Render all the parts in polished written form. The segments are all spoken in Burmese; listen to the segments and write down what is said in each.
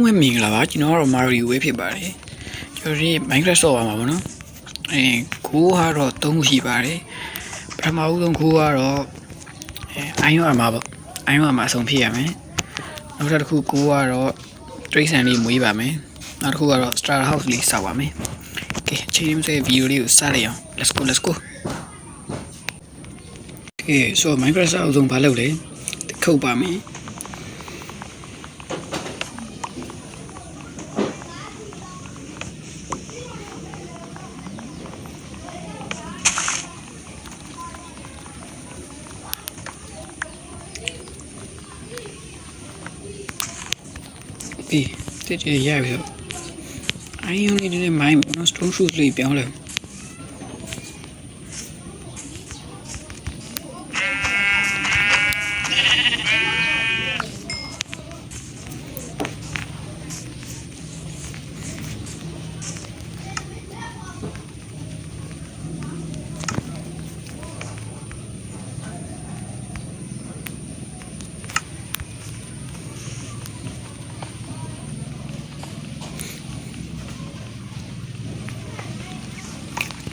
မင်္ဂလာပါကျွန်တော်ကတော့ Mario ဝေးဖြစ်ပါတယ်ကျွန်တော်ဒီ Minecraft ဆော့ပါမှာပေါ့နော်ကိုကတော့3ခုရှိပါတယ်ပထမဦးဆုံးကိုကတော့Iron Armor ပေါ့ Iron Armor အဆုံးဖြစ်ရမယ်နောက်တစ်ခုကိုကတော့တိရစ္ဆာန်လေးမွေးပါမယ်နောက်တစ်ခုကတော့ Star House လေးဆောက်ပါမယ်ကဲအချိန်မစဲဗီဒီယိုလေးကိုစလိုက်အောင် let's go ကဲဆို Minecraft ဆော့အဆုံးဘာလုပ်လဲခုတ်ပါမယ်ပြီးတက်ကြရပြီအိုင်ယွန်လေးနဲ့မိုင်းနော် stone shoes လေးပြောင်းလိုက်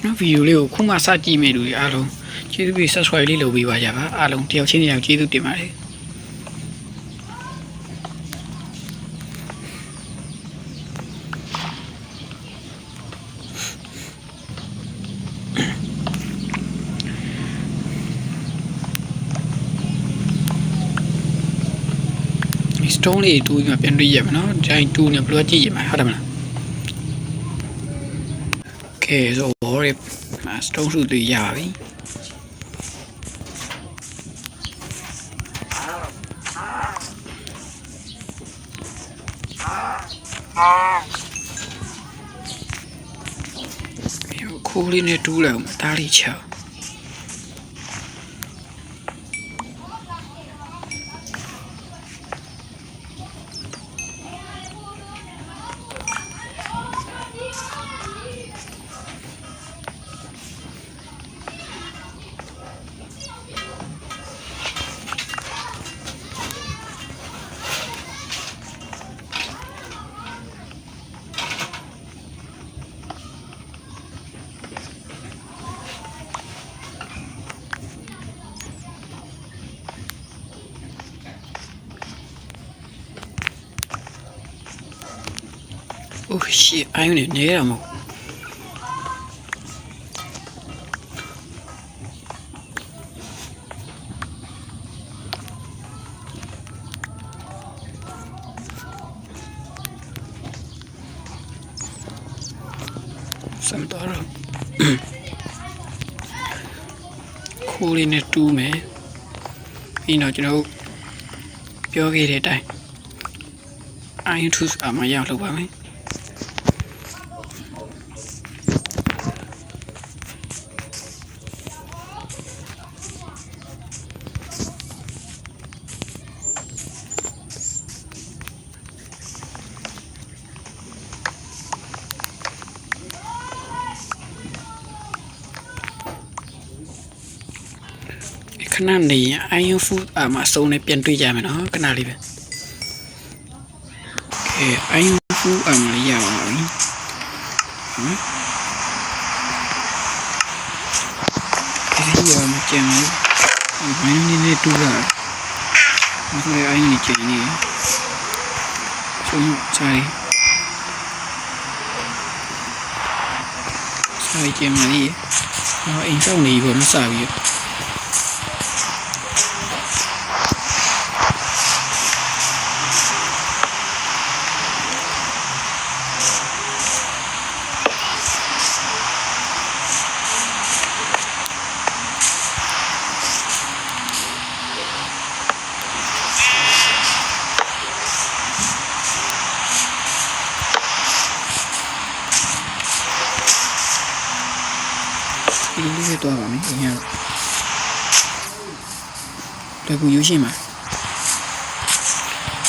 နော်ဗီဒီယိုလေးကိုခုမှစကြည့်မိလို့အားလုံးကျေးဇူးပြု subscribe လေးလုပ်ပေးပါကြပါအားလုံးတယောက်ချင်းတယောက်ကျေးဇူးတင်ပါတယ်stone လေးတူပြီးမှပြန်တွေ့ရမယ်နော်ဒီတူနေဘယ်လိုကြည့်ရမှာဟုတ်တယ်မလားကဲဆိုဘောရစတုံးစုတွေရပါပြီခိုးလေးနဲ့တူးလိုက်အောင်တားလေးချောက်Oh shit, I don't need ammo. Some dollar. Cool in it too, man. You know, you'll get it. I ain't too. I'm a yellow by me.ခဏနေရင် Iron Food မှာစုံနေပြန်တွေ့ကြမယ်နော်ခဏလေးပဲကဲ Iron Food မှာရပါပြီဒီရောမကျန်ဘူးဘယ်နည်းနဲ့တူတာမဆိုရ Iron ကျန်နေဆုံးဆိုင်ကျန်မလေးအိမ်ဆောင်နေဘောမစားဘူးဒီလေးတွေတော့ပါမယ်အရင်တကူယူရှိမှာ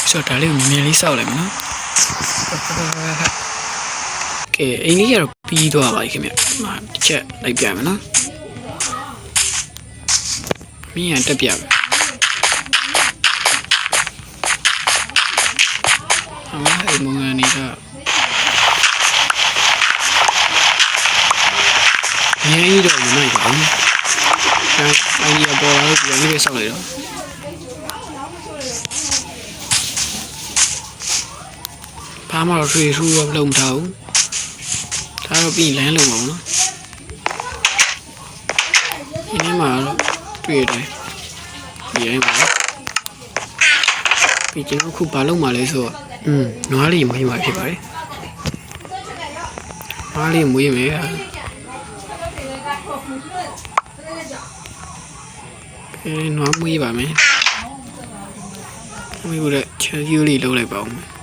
ဆိုတော့ဒါလေးကိုမြင်လေးစောက်လိုက်မယ်နော်ကဲအိမ်လေးကတော့ပြီးသွားပါပြီခင်ဗျတစ်ချက်လိုက်ပြမယ်နော်မြင်ရတက်ပြမယ် အဲ့မုံကန်နေတော့အရင်ကြီးတော့မနိုင်ပါဘူး။အိုင်ဒီယာပေါ်လာလို့ပြန်ပြီးဆောက်လိုက်တော့ဘာမှတော့ထွေထူးတော့လုံးမထားဘူး။ဒါတော့ပြီးလမ်းလုံးပါဘူးနော်။ဒီနေ့မှတော့တွေ့တယ်။ရိုင်းပါပြီးကျွန်တော်ခုဘာလုပ်မှလဲဆိုတော့နွားလေးမွေးမှဖြစ်ပါတယ်နွားလေးမွေးမယ်နွားမွေးပါမယ်မွေးဖို့တဲ့ချာယူလေးလုပ်လိုက်ပါဦး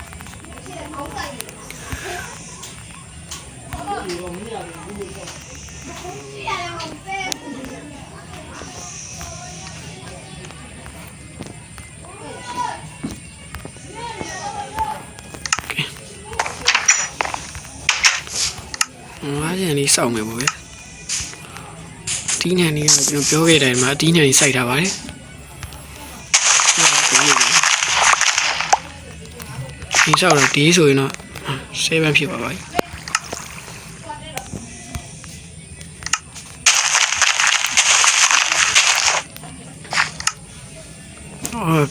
အားရန်လေးစောင့်မယ်ပေါ့ဗျာတီးနှံလေးကကျွန်တော်ပြောခဲ့တဲ့အချိန်မှာတီးနှံလေးစိုက်ထားပါတယ်ဒီစောက်တော့ဒီဆိုရင်တော့7ဖြစ်ပါပါ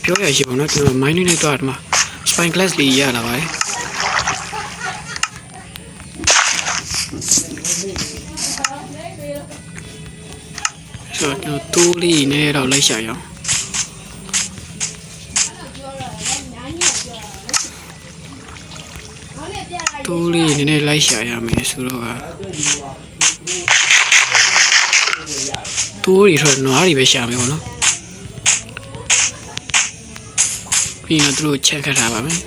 ပြောရရှိပါတော့ကျွန်တော် mining နဲ့တော့ဒီမှာ spine glass လေးရလာပါတယ်ဆိုတော့တိုးလေးနဲ့တော့လိုက်ရှာရအောင်တိုးလေးနည်းနည်းလိုက်ရှာရမယ်ဆိုတော့တိုးရီဆိုတော့နွားတွေပဲရှာမယ်ပေါ့နော်ပြီးတော့သူတို့ချက်ခတ်ထားပါမယ်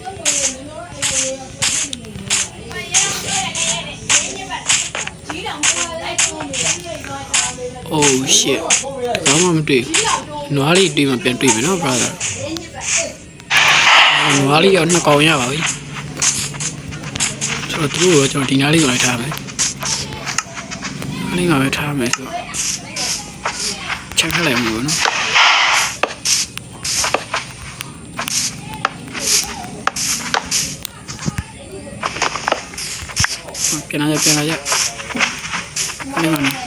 Oh shit ဘာမှမတွေ့နွားလေးတွေ့မှပြန်တွေ့မယ်နော် brother နွားလေးရော2ကောင်ရပါပြီဆိုတော့သူတို့ကျွန်တော်ဒီနားလေးကိုလိုက်ထားမယ်အဲ့ဒီမှာပဲထားမယ်ဆိုတော့ချက်ခတ်လိုက်မှာပေါ့နော်ပြန်လာအဲ့ဒီမှာ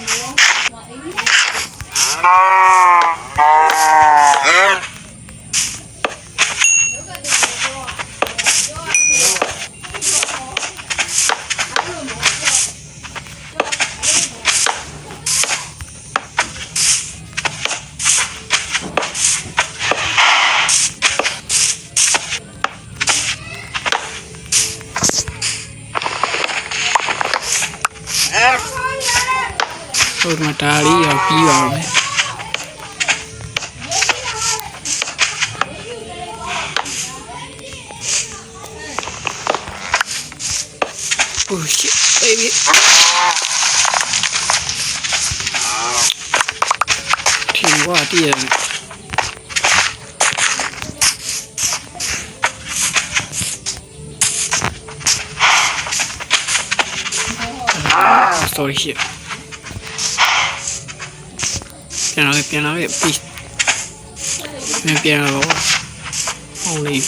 ဟုတ်မှာဒါလေးရောက်ပြီးပါမယ်Oh shit baby ထင်ว่าတည်းsorry shitပြန်လာခဲ့ please ပြန်လာတော့ဟောင်းလေး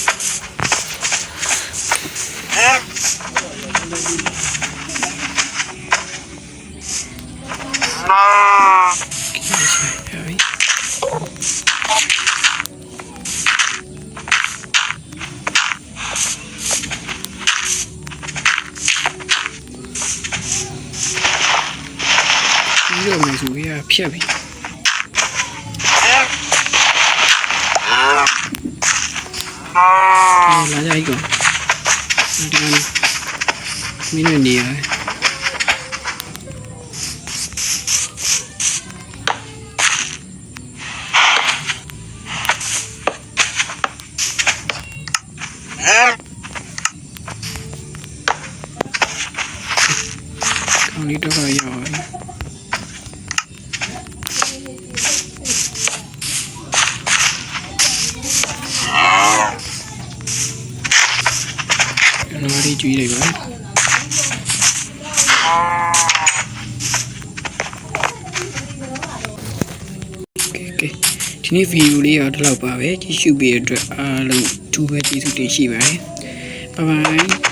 ဒီလိုမျိုးဆိုရဖြတ်ပြီလာကြ icon ဒီမင်းနေရကောင်းလေးတော့ရအောင်ကျွေးလိုက်ပါဒီနေ့ဗီဒီယိုလေးတော့ဒီလောက်ပါပဲကြည့်ရှုပေးတဲ့အတွက်အားလုံးအထူးပဲကျေးဇူးတင်ရှိပါတယ် bye bye